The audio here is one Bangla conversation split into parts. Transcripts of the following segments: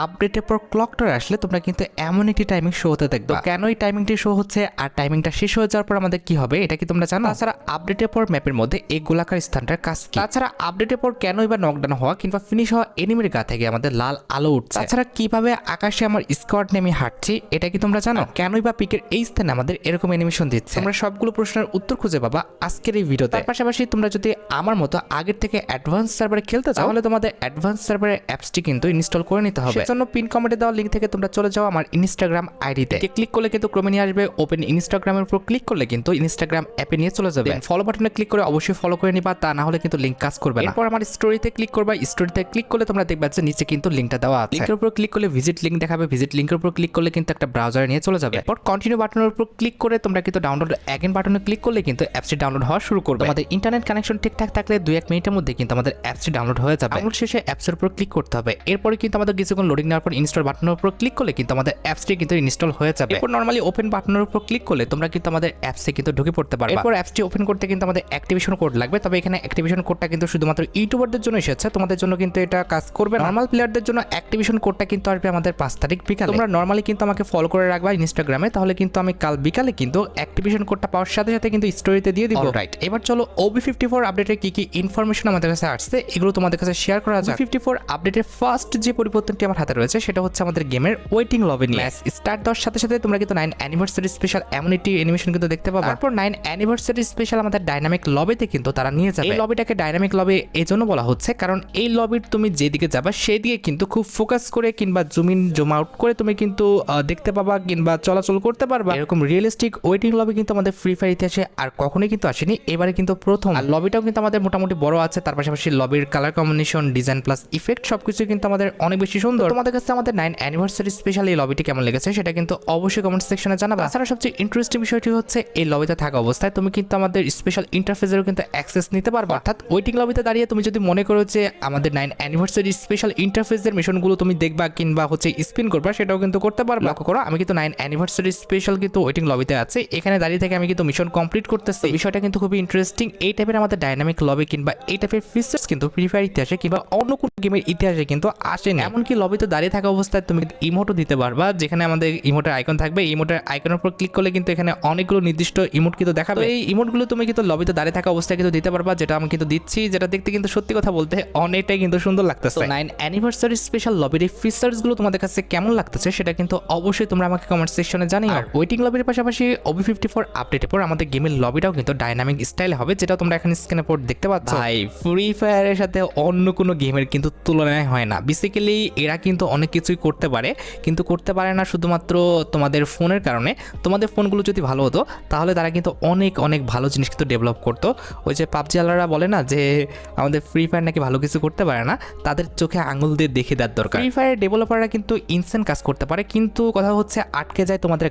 আপডেটের পর ক্লকটার আসলে তোমরা কিন্তু এমন একটি টাইমিং শো হতে দেখবে। কেন এই টাইমিংটি শো হচ্ছে আর টাইমিংটা শেষ হয়ে যাওয়ার পর আমাদের কি হবে এটা কি তোমরা জানো? তাছাড়া আপডেটের পর ম্যাপের মধ্যে এই গোলাকার স্থানটার কাজ কি? তাছাড়া আপডেটের পর কেনই বা নকডাউন হওয়া কিংবা ফিনিশ হওয়া এনিমির গা থেকে আমাদের লাল আলো উঠছে? তাছাড়া কিভাবে আকাশে আমার স্কোয়াড নেমে হাঁটছি এটা কি তোমরা জানো? কেনই বা পিকের এই স্থানে আমাদের এরকম অ্যানিমেশন দিচ্ছে? তোমরা সবগুলো প্রশ্নের উত্তর খুঁজে পাবা আজকের এই ভিডিওতে। তার পাশাপাশি তোমরা যদি আমার মতো আগের থেকে অ্যাডভান্স সার্ভারে খেলতে চাও তাহলে তোমাদের অ্যাডভান্স সার্ভারের অ্যাপসটি কিন্তু ইনস্টল করে নিতে হবে। সেজন্য পিন কমেন্টে দেওয়া লিংক থেকে তোমরা চলে যাও আমার ইনস্টাগ্রাম আইডিতে। ক্লিক করলে কিন্তু ক্রমে নিয়ে আসবে ওপেন ইনস্টাগ্রামের উপর ক্লিক করলে কিন্তু ইনস্টাগ্রাম অ্যাপে নিয়ে চলে যাবে। ফলো বাটনে ক্লিক করে অবশ্যই ফলো করে নিবা, তা না হলে কিন্তু লিংক কাজ করবে না। এরপর আমার স্টোরিতে ক্লিক করবা, স্টোরিতে ক্লিক করলে তোমরা দেখবে যে নিচে কিন্তু লিংকটা দেওয়া আছে। লিংকের উপর ক্লিক করলে ভিজিট লিংক দেখাবে, ভিজিট লিংকের উপর ক্লিক করলে কিন্তু একটা ব্রাউজারে নিয়ে চলে যাবে। এরপর কন্টিনিউ বাটনের উপর ক্লিক করে তোমরা কিন্তু ডাউনলোড অ্যাগেন বাটনে ক্লিক করলে কিন্তু অ্যাপসটি ডাউনলোড হওয়া শুরু করবে। আমাদের ইন্টারনেট কানেকশন ঠিকঠাক থাকলে 2-1 মিনিটের মধ্যে কিন্তু আমাদের অ্যাপসটি ডাউনলোড হয়ে যাবে। ডাউনলোড শেষে অ্যাপসের উপর ক্লিক করতে হবে। এরপরে কিন্তু আমাদের কিছুক্ষণ লোডিং নেওয়ার পর ইনস্টল বাটনের উপর ক্লিক করলে কিন্তু আমাদের অ্যাপসটি কিন্তু ইনস্টল হয়ে যাবে। এরপর নরমালি ওপেন বাটনের উপর ক্লিক করলে তোমরা কিন্তু আমাদের অ্যাপসে কিন্তু ঢুকে পড়তে পারবে। এরপর অ্যাপসটি ওপেন করতে কিন্তু আমাদের অ্যাক্টিভেশন কোড লাগবে, তবে এখানে অ্যাক্টিভেশন কোডটা কিন্তু শুধুমাত্র ইউটিউবারদের জন্য এসেছে, তোমাদের জন্য কিন্তু এটা কাজ করবে না। নরমাল প্লেয়ারদের জন্য অ্যাক্টিভেশন কোডটা কিন্তু আসবে আমাদের 5 তারিখ বিকালে। তোমরা নরমালি কিন্তু আমাকে ফলো করে রাখবা ইনস্টাগ্রামে, তাহলে কিন্তু আমি কাল বিকালে কিন্তু অ্যাক্টিভেশন কোডটা পাওয়ার সাথে সাথে কিন্তু স্টোরিতে দিয়ে দিব। অলরাইট, এবার চলো OB54 আপডেটের কি কি ইনফরমেশন আমাদের কাছে আসছে এগুলো তোমাদের কাছে শেয়ার করা যাক। OB54 আপডেটের ফার্স্ট যে পরিবর্তনটি আমার হাতে রয়েছে সেটা হচ্ছে আমাদের গেমের ওয়েটিং লবি নিয়ে। ম্যাচ স্টার্ট দেওয়ার সাথে সাথে তোমরা কিন্তু 9 অ্যানিভার্সারি স্পেশাল এমনিটি অ্যানিমেশন কিন্তু দেখতে পাবা। তারপর 9 অ্যানিভার্সারি স্পেশাল আমাদের ডাইনামিক লবিতে কিন্তু তারা নিয়ে যাবে। এই লবিটাকে ডাইনামিক লবি এজন্য বলা হচ্ছে কারণ এই লবির তুমি যেদিকে যাবা সেই দিকে কিন্তু খুব ফোকাস করে কিংবা জুম ইন জুম আউট করে তুমি কিন্তু দেখতে পাবা কিংবা চলাচল করতে পারবা। এরকম রিয়েলিস্টিক ওয়েটিং লবি কিন্তু আমাদের ফ্রি ফায়ার ইতিহাসে আর কখনোই কিন্তু আসেনি, এবারে কিন্তু প্রথম। আর লবিটাও কিন্তু আমাদের মোটামুটি বড় আছে, তার পাশাপাশি লবির colour combination, design plus effect সবকিছু কিন্তু আমাদের অনেক বেশি সুন্দর। তোমাদের কাছে আমাদের 9 অ্যানিভার্সারি স্পেশাল এই লবিটি কেমন লেগেছে সেটা কিন্তু অবশ্যই কমেন্ট সেকশনে জানাবা। তাছাড়া সবচেয়ে ইন্টারেস্টিং বিষয়টি হচ্ছে এই লবিতে থাকা অবস্থায় তুমি কিন্তু আমাদের স্পেশাল ইন্টারফেসেরও কিন্তু অ্যাক্সেস নিতে পারবা। অর্থাৎ ওয়েটিং লবিতে দাঁড়িয়ে তুমি যদি মনে করো যে আমাদের 9 অ্যানিভার্সারি স্পেশাল ইন্টারফেসের মিশনগুলো তুমি দেখবা কিংবা হচ্ছে স্পিন করবা, সেটাও কিন্তু করতে পারবা। লক্ষ্য করো আমি কিন্তু 9 অ্যানিভার্সারি স্পেশাল কিন্তু ওয়েটিং লবিতে আছে, এখানে দাঁড়িয়ে থেকে আমি কিন্তু মিশন কমপ্লিট করতেছি। বিষয়টা কিন্তু খুবই ইন্টারেস্টিং। এই টাইপের আমাদের ডাইনামিক লবি কিংবা এই টাইপের ফিচার্স কিন্তু ফ্রি ফায়ার ইতিহাসে কিংবা অন্য কোনো গেমের ইতিহাসে কিন্তু আসেনি। এমনকি লবিতে দাঁড়িয়ে থাকা অবস্থায় তুমি ইমোটও দিতে পারবা, যেখানে আমাদের ইমোটের আইকন থাকবে। ইমোটের আইকনের উপর ক্লিক করলে কিন্তু এখানে অনেকগুলো নির্দিষ্ট ইমোট কিন্তু দেখাবে। এই ইমোটগুলো তুমি কিন্তু লবিতে দাঁড়িয়ে থাকা অবস্থায় কিন্তু দিতে পারবা, যেটা আমি কিন্তু দিচ্ছি, যেটা দেখতে কিন্তু সত্যি কথা বলতে অনেকটাই কিন্তু সুন্দর লাগতেছে। 9 অ্যানিভার্সারি স্পেশাল লবির এই ফিচার্সগুলো তোমাদের কাছে কেমন লাগতেছে সেটা কিন্তু অবশ্যই তোমরা আমাকে কমেন্ট সেকশনে জানিও। আর ওয়েটিং লবির পাশাপাশি OB54 আপডেটের পর আমাদের গেমের লবিটাও কিন্তু ডাইনামিক স্টাইল হবে, যেটা তোমরা এখন স্ক্রিনের উপর দেখতে পাচ্ছ। ভাই ফ্রি ফায়ারের সাথে অন্য কোনো গেমের কিন্তু তুলনায় হয় না। বেসিক্যালি এরা কিন্তু অনেক কিছুই করতে পারে, কিন্তু করতে পারে না শুধুমাত্র তোমাদের ফোনের কারণে। তোমাদের ফোনগুলো যদি ভালো হতো তাহলে তারা কিন্তু অনেক অনেক ভালো জিনিস কিন্তু ডেভেলপ করতো। ওই যে পাবজি আলারা বলে না যে আমাদের ফ্রি ফায়ার নাকি ভালো কিছু করতে পারে না, তাদের চোখে আঙুল দিয়ে দেখে দেওয়ার দরকার। ফ্রি ফায়ার ডেভেলপাররা কিন্তু ইনসেন্ট কাজ করতে পারে, কিন্তু কথা হচ্ছে আটকে যায় তোমাদের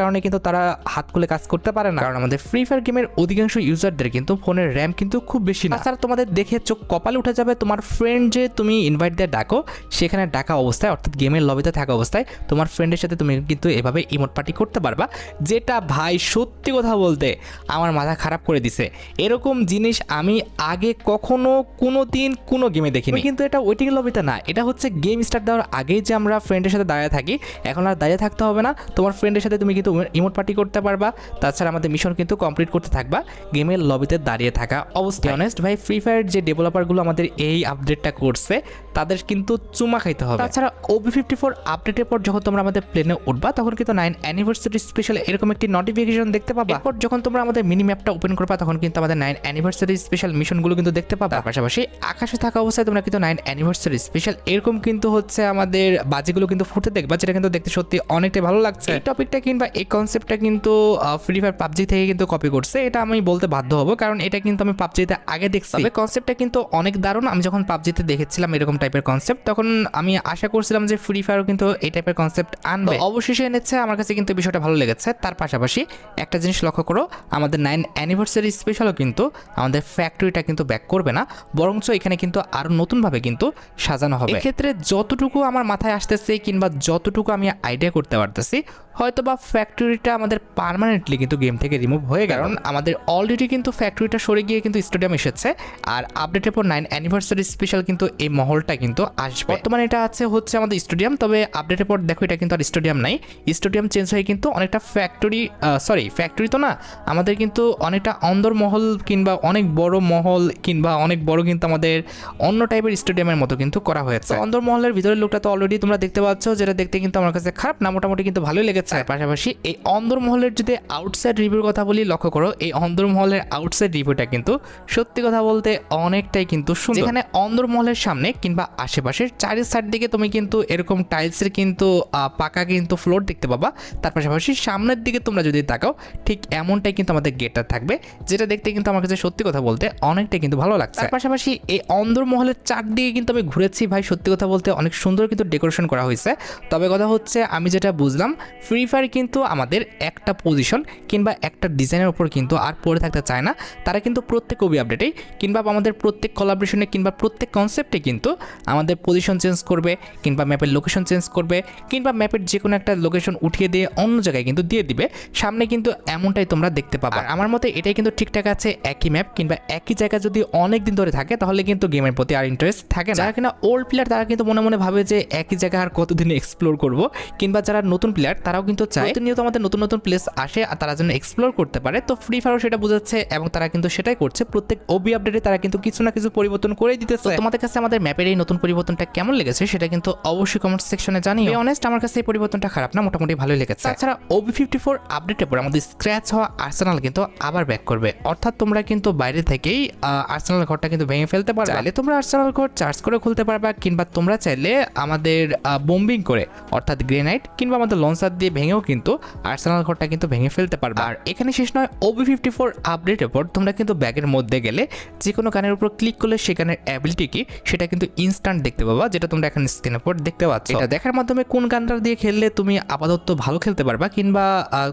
কারণে কিন্তু তারা হাত খুলে কাজ করতে পারে না। কারণ আমাদের ফ্রি ফায়ার গেমের অধিকাংশ ইউজারদের কিন্তু ফোনের র্যাম কিন্তু খুব বেশি না। তাছাড়া তোমাদের দেখে চোখ কপালে উঠে যাবে তোমার ফ্রেন্ড যে তুমি ইনভাইট দিয়ে ডাকো, সেখানে ডাকা অবস্থায় অর্থাৎ গেমের লবিতে থাকা অবস্থায় তোমার ফ্রেন্ডের সাথে তুমি কিন্তু এভাবে ইমোট পার্টি করতে পারবা, যেটা ভাই সত্যি কথা বলতে আমার মাথা খারাপ করে দিছে। এরকম জিনিস আমি আগে কখনো কোনো দিন কোনো গেমে দেখিনি। কিন্তু এটা ওয়েটিং লবিতে না, এটা হচ্ছে গেম স্টার্ট দেওয়ার আগেই যে আমরা ফ্রেন্ডের সাথে দাঁড়িয়ে থাকি, এখন আর দাঁড়িয়ে থাকতে হবে না। তোমার ফ্রেন্ডের সাথে তুমি কিন্তু ইমোট পার্টি করতে পারবা। তাছাড়া আমাদের মিশন কিন্তু কমপ্লিট করতে থাকবা গেমের লবিতে দাঁড়িয়ে থাকা অবস্থায়। অনেস্ট ভাই ফ্রি ফায়ার যে ডেভেলপারগুলো আমাদের এই আপডেটটা করছে তাদের কিন্তু চুমা খাইতে হবে। তাছাড়া OB54 আপডেটের পর যখন তোমরা আমাদের প্লেনে উঠবা তখন কিন্তু 9 অ্যানিভার্সারি স্পেশাল এরকম একটি নোটিফিকেশন দেখতে পাবা। এরপর যখন তোমরা আমাদের মিনি ম্যাপটা ওপেন করবা তখন কিন্তু আমাদের 9 অ্যানিভার্সারি স্পেশাল মিশনগুলো কিন্তু দেখতে পাবা। পাশাপাশি আকাশে থাকা অবস্থায় তোমরা কিন্তু 9 অ্যানিভার্সারি স্পেশাল এরকম কিন্তু হচ্ছে আমাদের বাজিগুলো কিন্তু ফুটে দেখবা, যেটা কিন্তু দেখতে সত্যি অনেকটাই ভালো লাগছে। এই টপিকটা কিংবা এই কনসেপ্টটা কিন্তু ফ্রি ফায়ার পাবজি থেকে কিন্তু কপি করছে, এটা আমি বলতে বাধ্য হব, কারণ এটা কিন্তু আমি পাবজিতে আগে দেখছি। তবে কনসেপ্টটা কিন্তু অনেক দারুণ। আমি যখন পাবজিতে দেখেছিলাম এরকম টাইপের কনসেপ্ট, তখন আমি আশা করছিলাম যে ফ্রি ফায়ারও কিন্তু এই টাইপের কনসেপ্ট আনবে। অবশেষে এনেছে, আমার কাছে কিন্তু বিষয়টা ভালো লেগেছে। তার পাশাপাশি একটা জিনিস লক্ষ্য করো, আমাদের 9 অ্যানিভার্সারি স্পেশালও কিন্তু আমাদের ফ্যাক্টরিটা কিন্তু ব্যাক করবে না, বরঞ্চ এখানে কিন্তু আরো নতুনভাবে কিন্তু সাজানো হবে। এক্ষেত্রে যতটুকু আমার মাথায় আসতেছে কিংবা যতটুকু আমি আইডিয়া করতে পারতেছি, হয়তোবা ফ্যাক্টরিটা আমাদের পার্মানেন্টলি কিন্তু গেম থেকে রিমুভ হয়ে গেল, কারণ আমাদের অলরেডি কিন্তু ফ্যাক্টরিটা সরে গিয়ে কিন্তু স্টেডিয়াম এসেছে। আর আপডেটের পর 9 অ্যানিভার্সারি স্পেশাল কিন্তু এই মহলটা কিন্তু আসবে। বর্তমানে এটা আছে আছে হচ্ছে আমাদের স্টেডিয়াম, তবে আপডেটের পর দেখো এটা কিন্তু আর স্টেডিয়াম নাই, স্টেডিয়াম চেঞ্জ হয়ে কিন্তু অনেকটা ফ্যাক্টরি তো না, আমাদের কিন্তু অনেকটা অন্দরমহল কিংবা অনেক বড় মহল কিংবা অনেক বড় কিন্তু আমাদের অন্য টাইপের স্টেডিয়ামের মতো কিন্তু করা হয়েছে। অন্দরমহলের ভিতরের লোকটা তো অলরেডি তোমরা দেখতে পাচ্ছ, যেটা দেখতে কিন্তু আমার কাছে খারাপ না, মোটামুটি কিন্তু ভালোই লেগেছে। পাশাপাশি এই অন্দরমহলের যদি আউটসাইড রিভিউর কথা বলি, লক্ষ্য করো এই অন্দরমহলের আউটসাইড রিভিউটা কিন্তু সত্যি কথা বলতে অনেকটাই কিন্তু সুন্দর। যেখানে অন্দরমহলের সামনে কিংবা আশেপাশের চারি সাইড দিকে তুমি কিন্তু এরকম টাইলসের কিন্তু পাকা কিন্তু ফ্লোর দেখতে পাবা। তার পাশাপাশি সামনের দিকে তোমরা যদি তাকাও ঠিক এমনটাই কিন্তু আমাদের গেটটা থাকবে, যেটা দেখতে কিন্তু আমার কাছে সত্যি কথা বলতে অনেকটাই কিন্তু ভালো লাগছে। তার পাশাপাশি এই অন্দরমহলের চারদিকে কিন্তু আমি ঘুরেছি ভাই, সত্যি কথা বলতে অনেক সুন্দর কিন্তু ডেকোরেশন করা হয়েছে। তবে কথা হচ্ছে আমি যেটা বুঝলাম, ফ্রি ফায়ার কিন্তু আমাদের একটা পজিশন কিংবা একটা ডিজাইনের উপর কিন্তু আর পড়ে থাকতে চায় না। তারা কিন্তু প্রত্যেক ওবি আপডেটেই কিংবা আমাদের প্রত্যেক কোলাবরেশনে কিংবা প্রত্যেক কনসেপ্টে কিন্তু আমাদের পজিশন চেঞ্জ করবে কিংবা ম্যাপের লোকেশন চেঞ্জ করবে কিংবা ম্যাপের যে কোনো একটা লোকেশন উঠিয়ে দিয়ে অন্য জায়গায় কিন্তু দিয়ে দিবে সামনে, কিন্তু এমনটাই তোমরা দেখতে পাবে। আমার মতে এটাই কিন্তু ঠিকঠাক আছে। একই ম্যাপ কিংবা একই জায়গা যদি অনেক দিন ধরে থাকে তাহলে কিন্তু গেমের প্রতি আর ইন্টারেস্ট থাকে না। যারা কিনা ওল্ড প্লেয়ার তারা কিন্তু মনে মনে ভাবে যে একই জায়গা আর কতদিন এক্সপ্লোর করব, কিংবা যারা নতুন প্লেয়ার তারাও কিন্তু চায় প্রতিনিয়ত আমাদের নতুন নতুন প্লেস আসে আর তারা যেন এক্সপ্লোর করতে পারে। তো ফ্রি ফায়ারও সেটা বোঝাচ্ছে এবং তারা কিন্তু সেটাই করছে। প্রত্যেক ওবি আপডেটে তারা কিন্তু কিছু না কিছু পরিবর্তন করে দিতেছে। তোমাদের কাছে আমাদের ম্যাপের এই নতুন পরিবর্তনটা কেমন লেগেছে সেটা কিন্তু অবশ্যই কমেন্ট সেকশনে জানিও। অনেস্ট আমার কাছে এই পরিবর্তনটা খারাপ না, মোটামুটি ভালোই লেগেছে। তাছাড়া OB54 আপডেটের পর আমাদের স্ক্র্যাচ হওয়া আর্সেনাল কিন্তু আবার ব্যাক করবে, অর্থাৎ তোমরা কিন্তু বাইরে থেকেই আর্সেনাল ঘরটা কিন্তু ভেঙে ফেলতে পারবে। চাইলে তোমরা আর্সেনাল ঘর চার্জ করে খুলতে পারবা, কিংবা তোমরা চাইলে আমাদের বোম্বিং করে অর্থাৎ গ্রেনাইড কিংবা আমাদের লঞ্চার দিয়ে ভেঙেও কিন্তু আর্সেনাল ঘরটা কিন্তু ভেঙে ফেলতে পারবে। আর এখানে শেষ নয়, OB54 আপডেটের পর তোমরা কিন্তু ব্যাগের মধ্যে গেলে যে কোনো গানের উপর ক্লিক করলে সেখানের অ্যাবিলিটি কি সেটা কিন্তু ইনস্ট্যান্ট দেখতে পাবা, যেটা তোমরা এখানে স্ক্রিনের উপর দেখতে পাচ্ছ। এটা দেখার মাধ্যমে কোন গানটা দিয়ে খেললে তুমি আপাতত ভালো খেলতে পারবা কিংবা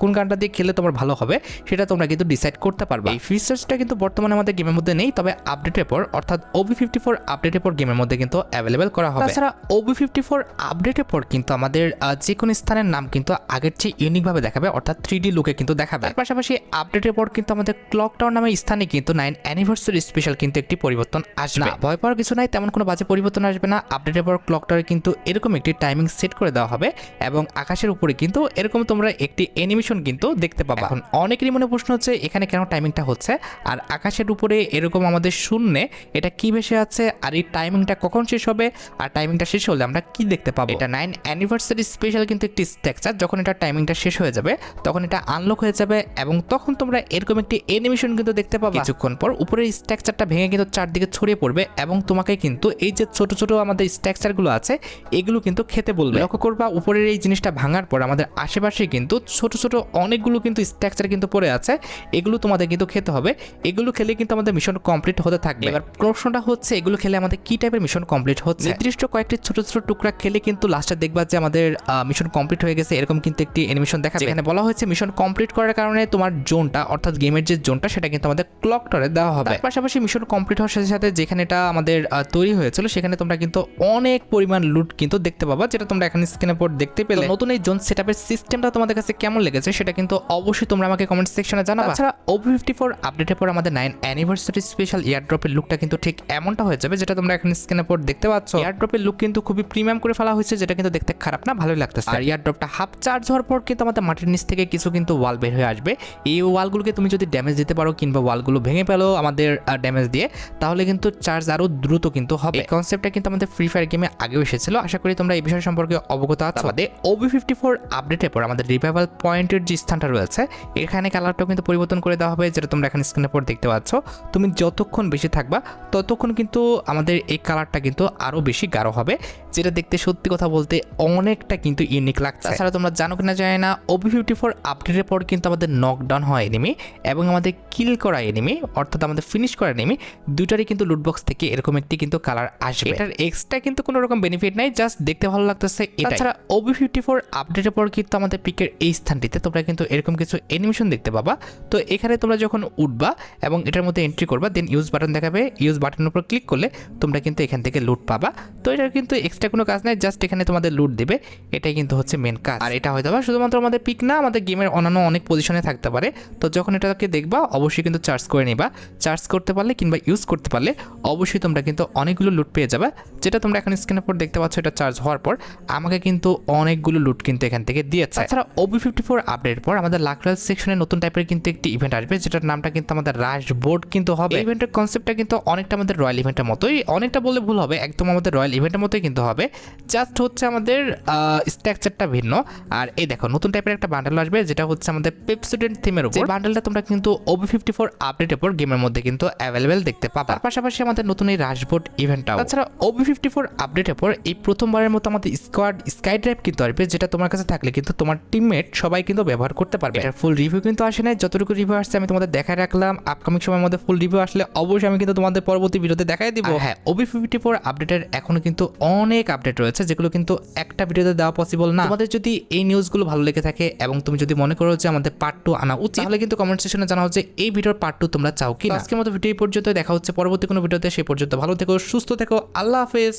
কোন গানটা দিয়ে খেললে তোমার ভালো হবে সেটা তোমরা কিন্তু ডিসাইড করতে পারবা। এই ফিচার্সটা কিন্তু বর্তমানে আমাদের গেমের মধ্যে নেই, তবে আপডেটের পর অর্থাৎ OB54 আপডেটের পর গেমের মধ্যে কিন্তু অ্যাভেলেবেল করা হবে। তাছাড়া OB54 আপডেটের পর কিন্তু আমাদের যে কোনো স্থানের নাম কিন্তু আগের চেয়ে ইউনিকভাবে দেখাবে, অর্থাৎ 3D লুকে কিন্তু দেখাবে। তার পাশাপাশি আপডেটের পর কিন্তু আমাদের ক্লক টাওয়ার নামে স্থানে কিন্তু 9 অ্যানিভার্সারি স্পেশাল কিন্তু একটি পরিবর্তন আসবে। না, ভয় পাওয়ার কিছু নাই, তেমন কোনো বাজে পরিবর্তন আসবে না। আপডেটের পর ক্লক টাওয়ারে কিন্তু এরকম একটি টাইমিং সেট করে দেওয়া হবে এবং আকাশের উপরে কিন্তু এরকম তোমরা একটি অ্যানিমেশন কিন্তু দেখতে পাবে। এখন অনেকেরই মনে প্রশ্ন হচ্ছে এখানে কেন টাইমিংটা হচ্ছে আর আকাশের উপরে এরকম আমাদের শূন্যে এটা কি ভেসে আছে আর এই টাইমিংটা কখন শেষ হবে আর টাইমিংটা শেষ হলে আমরা কি দেখতে পাবো। এটা 9 অ্যানিভার্সারি স্পেশাল কিন্তু একটি স্ট্রাকচার, যখন এটা টাইমিংটা শেষ হয়ে যাবে তখন এটা আনলক হয়ে যাবে এবং তখন তোমরা এরকম একটি অ্যানিমেশন কিন্তু দেখতে পাবে। কিছুক্ষণ পর উপরের স্ট্রাকচারটা ভেঙে কিন্তু চারদিকে ছড়িয়ে পড়বে এবং তোমাকে কিন্তু এই যে ছোট ছোট আমাদের স্ট্রাকচারগুলো আছে এগুলো কিন্তু খেতে বলবে। লক্ষ্য করবা উপরের এই জিনিসটা ভাঙার পর আমাদের আশেপাশে কিন্তু ছোট ছোট অনেকগুলো কিন্তু স্ট্রাকচার কিন্তু পড়ে আছে, এগুলো তোমাদের কিন্তু খেতে হবে। এগুলো খেলে কিন্তু আমাদের মিশন কমপ্লিট হতে থাকবে। এবার প্রশ্নটা হচ্ছে এগুলো খেলে আমাদের কি টাইপের মিশন কমপ্লিট হচ্ছে। নির্দিষ্ট কয়েকটি ছোট ছোট টুকরা খেলে কিন্তু লাস্টে দেখবা যে আমাদের মিশন কমপ্লিট হয়ে গেছে, এরকম কিন্তু একটি অ্যানিমেশন দেখাবে। এখানে বলা হয়েছে মিশন কমপ্লিট করার কারণে তোমার জোনটা অর্থাৎ গেমের যে জোনটা সেটা কিন্তু আমাদের ক্লক টাওয়ারে দেওয়া হবে। তার পাশাপাশি মিশন কমপ্লিট হওয়ার সাথে সাথে যেখানে এটা আমাদের তৈরি হয়েছিল সেখানে তোমরা কিন্তু অনেক পরিমাণ লুট কিন্তু দেখতে পাবা, যেটা তোমরা এখানে স্ক্রিনের উপর দেখতে পেলে। নতুন এই জোন সেটআপের সিস্টেমটা তোমাদের কাছে কেমন লেগেছে সেটা কিন্তু অবশ্যই তোমরা আমাকে কমেন্ট সেকশনে জানাবা। তাছাড়া OB54 আপডেটের পর আমাদের 9 অ্যানিভার্সারি স্পেশাল এয়ারড্রপের লুকটা কিন্তু ঠিক এমনটা হয়ে যাবে, যেটা তোমরা এখানে স্ক্রিনের উপর দেখতে পাচ্ছ। এয়ারড্রপের লুক কিন্তু খুবই প্রিমিয়াম করে ফেলা হয়েছে, যেটা কিন্তু দেখতে খারাপ না, ভালোই লাগতেছে। আর এয়ারড্রপটা হাফ চার্জ হওয়ার পর কিন্তু আমাদের মাটির নিচ থেকে কিছু কিন্তু ওয়াল বের হয়ে আসবে। এই ওয়ালগুলোকে তুমি যদি ড্যামেজ দিতে পারো কিংবা ওয়ালগুলো ভেঙে ফেলো আমাদের ড্যামেজ দিয়ে, তাহলে কিন্তু চার্জ আরো দ্রুত কিন্তু হবে। এই কনসেপ্টটা কিন্তু আমাদের ফ্রি ফায়ার গেমে আগেও এসেছিল, আশা করি তোমরা এই বিষয় সম্পর্কে অবগত আছো। আমাদের OB54 আপডেটের পর আমাদের রিভাইভাল পয়েন্টের যে স্থানটা রয়েছে এখানে কালারটাও কিন্তু পরিবর্তন করে দেওয়া হবে, যেটা তোমরা এখানে স্ক্রিনের উপর দেখতে পাচ্ছ। তুমি যতক্ষণ বেশি থাকবা ততক্ষণ কিন্তু আমাদের এই কালারটা কিন্তু আরো বেশি গাঢ় হবে, যেটা দেখতে সত্যি কথা বলতে অনেকটা কিন্তু ইউনিক লাগছে। তাছাড়া তোমরা জানো কিনা জানি না, OB54 আপডেটের পর কিন্তু আমাদের নকডাউন হয় এনিমি এবং আমাদের কিল করা এনিমি অর্থাৎ আমাদের ফিনিশ করা এনিমি দুটারই কিন্তু লুটবক্স থেকে এরকম একটি কিন্তু কালার আসবে। এটার এক্সট্রা কিন্তু কোনো রকম বেনিফিট নাই, জাস্ট দেখতে ভালো লাগতেছে। তাছাড়া OB54 আপডেটের পর কিন্তু আমাদের পিকের এই স্থানটিতে তোমরা কিন্তু এরকম কিছু অ্যানিমেশন দেখতে পাবা। তো এখানে তোমরা যখন উঠবা এবং এটার মধ্যে এন্ট্রি করবা দেন ইউজ বাটন দেখাবে, ইউজ বাটনের উপর ক্লিক করলে তোমরা কিন্তু এখান থেকে লুট পাবা। তো এটার কিন্তু এক্সট্রা কোনো কাজ নাই, জাস্ট এখানে তোমাদের লুট দিবে, এটাই কিন্তু হচ্ছে মেন কাজ। আর এটা হয়তো বা শুধুমাত্র আমাদের পিক না, আমাদের গেমের অন্যান্য অনেক পজিশনে থাকতে পারে। তো যখন এটাকে দেখবা অবশ্যই কিন্তু চার্জ করে নিবা, চার্জ করতে পারলে কিংবা ইউজ করতে পারলে অবশ্যই তোমরা কিন্তু অনেকগুলো লুট পেয়ে যাবে, যেটা তোমরা এখন স্ক্রিনে সেকেন্ডের পর দেখতে পাচ্ছ এটা চার্জ হওয়ার পর আমাকে কিন্তু অনেকগুলো লুট কিন্তু এখান থেকে দিয়েছে। তাছাড়া OB54 আপডেটের পর আমাদের লাকরাল সেকশনে নতুন টাইপের কিন্তু একটি ইভেন্ট আসবে, যেটার নামটা কিন্তু আমাদের রাশ বোর্ড কিন্তু হবে। ইভেন্টের কনসেপ্টটা কিন্তু অনেকটা আমাদের রয়্যাল ইভেন্টের মতোই, অনেকটা বললে ভুল হবে, একদম আমাদের রয়্যাল ইভেন্টের মতোই কিন্তু হবে, জাস্ট হচ্ছে আমাদের স্ট্রাকচারটা ভিন্ন। আর এই দেখো নতুন টাইপের একটা বান্ডেল আসবে, যেটা হচ্ছে আমাদের পেপসুডেন্ট থিমের উপর। বান্ডেলটা তোমরা কিন্তু OB54 আপডেটের পর গেমের মধ্যে কিন্তু অ্যাভেলেবেল দেখতে পাবা। তার পাশাপাশি আমাদের নতুন এই রাশবোর্ড ইভেন্টটাও। তাছাড়া OB54 আপডেটের পর এই প্রথমবারের মতো আমাদের স্কোয়াড স্কাই ড্রাইভ কিন্তু আসবে, যেটা তোমার কাছে থাকলে কিন্তু তোমার টিমমেট সবাই কিন্তু ব্যবহার করতে পারবে। এটার ফুল রিভিউ কিন্তু আসে নাই, যতটুকু রিভিউ আসছে আমি তোমাদের দেখায় রাখলাম। আপকামিং সময়ের মধ্যে ফুল রিভিউ আসলে অবশ্যই আমি কিন্তু তোমাদের পরবর্তী ভিডিওতে দেখাই দিব। হ্যাঁ, OB54 আপডেটের এখনো কিন্তু অনেক আপডেট রয়েছে, যেগুলো কিন্তু একটা ভিডিওতে দেওয়া পসিবল না। তোমাদের যদি এই নিউজগুলো ভালো লেগে থাকে এবং তুমি যদি মনে করো যে আমাদের পার্ট 2 আনা উচিত, তাহলে কিন্তু কমেন্ট সেকশনে জানাও যে এই ভিডিওর পার্ট 2 তোমরা চাও কি না। আজকের মতো ভিডিও এই পর্যন্ত, দেখা হচ্ছে পরবর্তী কোনো ভিডিওতে। সেই পর্যন্ত ভালো থেকো, সুস্থ থেকো, আল্লাহ হাফেজ।